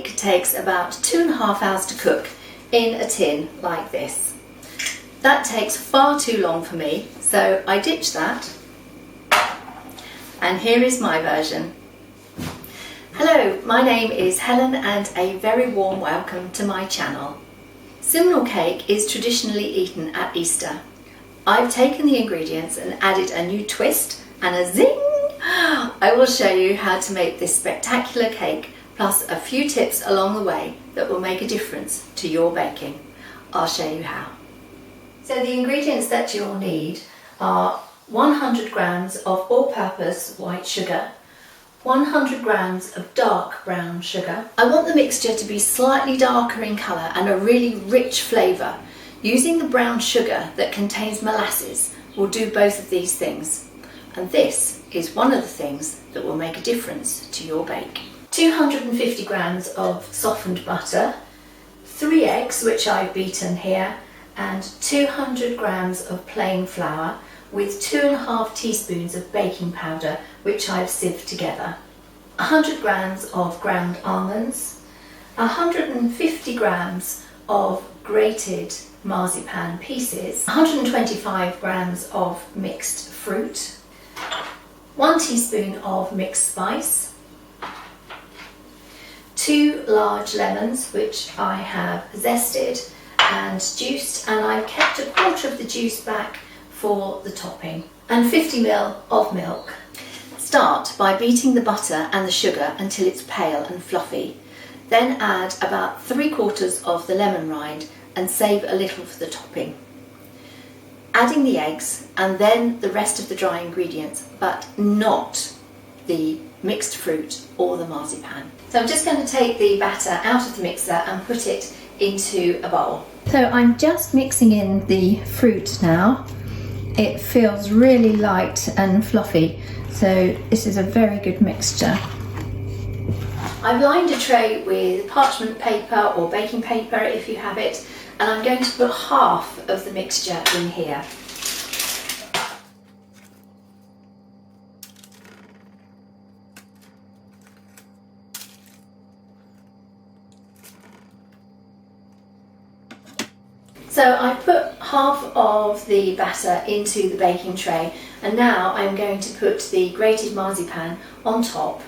cake takes about 2.5 hours to cook in a tin like this. That takes far too long for me, so I ditched that. And here is my version. Hello, my name is Helen and a very warm welcome to my channel. Simnel cake is traditionally eaten at Easter. I've taken the ingredients and added a new twist and a zing! I will show you how to make this spectacular cake, plus a few tips along the way that will make a difference to your baking. I'll show you how. So the ingredients that you'll need are 100 grams of all-purpose white sugar, 100 grams of dark brown sugar. I want the mixture to be slightly darker in colour and a really rich flavour. Using the brown sugar that contains molasses will do both of these things. And this is one of the things that will make a difference to your bake. 250 grams of softened butter, 3 eggs which I've beaten here, and 200 grams of plain flour with 2.5 teaspoons of baking powder which I've sieved together. 100 grams of ground almonds, 150 grams of grated marzipan pieces, 125 grams of mixed fruit, 1 teaspoon of mixed spice, 2 large lemons which I have zested and juiced, and I've kept a quarter of the juice back for the topping, and 50 ml of milk. Start by beating the butter and the sugar until it's pale and fluffy. Then add about 3/4 of the lemon rind and save a little for the topping. Adding the eggs and then the rest of the dry ingredients, but not the mixed fruit or the marzipan. So I'm just going to take the batter out of the mixer and put it into a bowl. So I'm just mixing in the fruit now. It feels really light and fluffy, so this is a very good mixture. I've lined a tray with parchment paper or baking paper if you have it, and I'm going to put half of the mixture in here. So I've put half of the batter into the baking tray, and now I'm going to put the grated marzipan on top.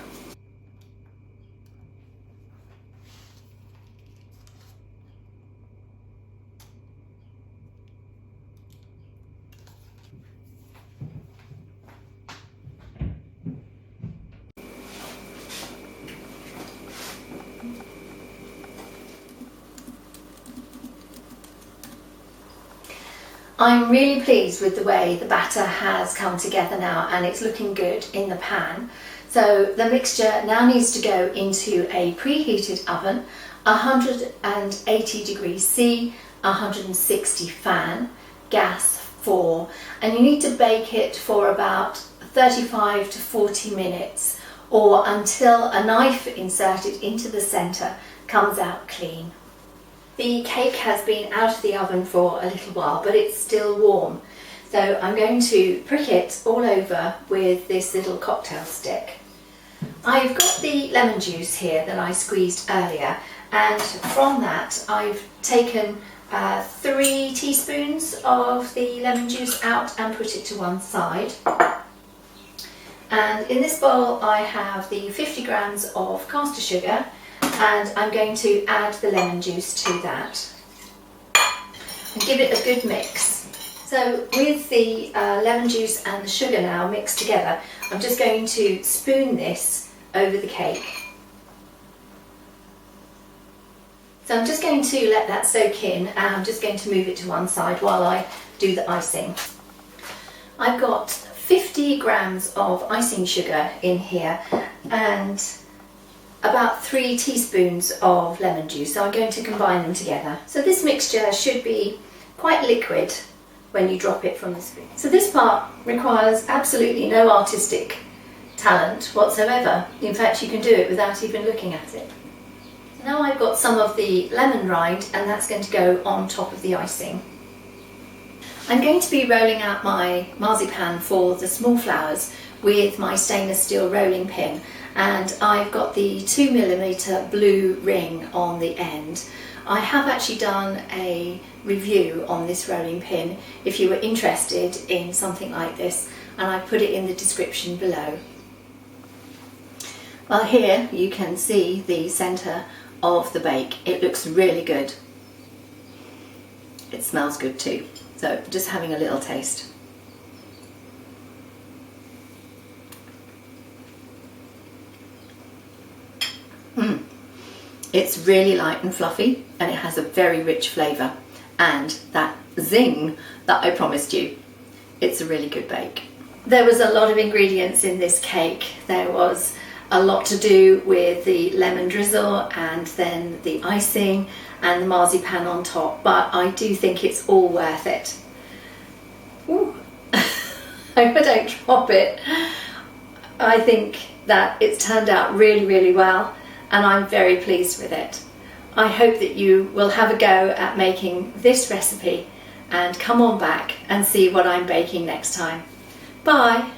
I'm really pleased with the way the batter has come together now, and it's looking good in the pan. So the mixture now needs to go into a preheated oven, 180 degrees C, 160 fan, gas 4, and you need to bake it for about 35 to 40 minutes or until a knife inserted into the centre comes out clean. The cake has been out of the oven for a little while, but it's still warm. So I'm going to prick it all over with this little cocktail stick. I've got the lemon juice here that I squeezed earlier, and from that I've taken 3 teaspoons of the lemon juice out and put it to one side. And in this bowl I have the 50 grams of caster sugar, and I'm going to add the lemon juice to that and give it a good mix. So with the lemon juice and the sugar now mixed together, I'm just going to spoon this over the cake. So I'm just going to let that soak in, and I'm just going to move it to one side while I do the icing. I've got 50 grams of icing sugar in here and about 3 teaspoons of lemon juice, so I'm going to combine them together. So this mixture should be quite liquid when you drop it from the spoon. So this part requires absolutely no artistic talent whatsoever. In fact, you can do it without even looking at it. So now I've got some of the lemon rind, and that's going to go on top of the icing. I'm going to be rolling out my marzipan for the small flowers with my stainless steel rolling pin, and I've got the 2mm blue ring on the end. I have actually done a review on this rolling pin if you were interested in something like this, and I put it in the description below. Well, here you can see the centre of the bake. It looks really good. It smells good too. So just having a little taste. It's really light and fluffy, and it has a very rich flavour and that zing that I promised you. It's a really good bake. There was a lot of ingredients in this cake. There was a lot to do with the lemon drizzle and then the icing and the marzipan on top, but I do think it's all worth it. Ooh. I hope I don't drop it. I think that it's turned out really, really well, and I'm very pleased with it. I hope that you will have a go at making this recipe and come on back and see what I'm baking next time. Bye!